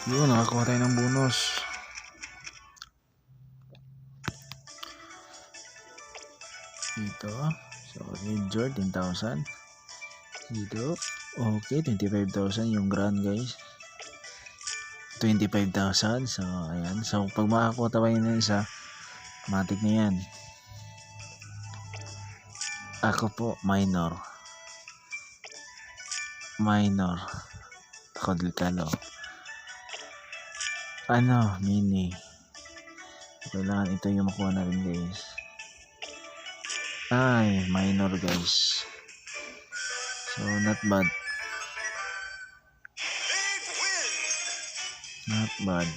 Yun, nakakuha tayo ng bonus. Dito. So, major, 10,000. Dito. Okay, 25,000 yung grand, guys. 25,000. So, ayan. So, pag makakuha tayo na isa, matik na yan. Ako po, minor. Kodlikalo. Mini. Kailangan ito yung makuha natin, guys. Ay, minor, guys. So, not bad. Not bad.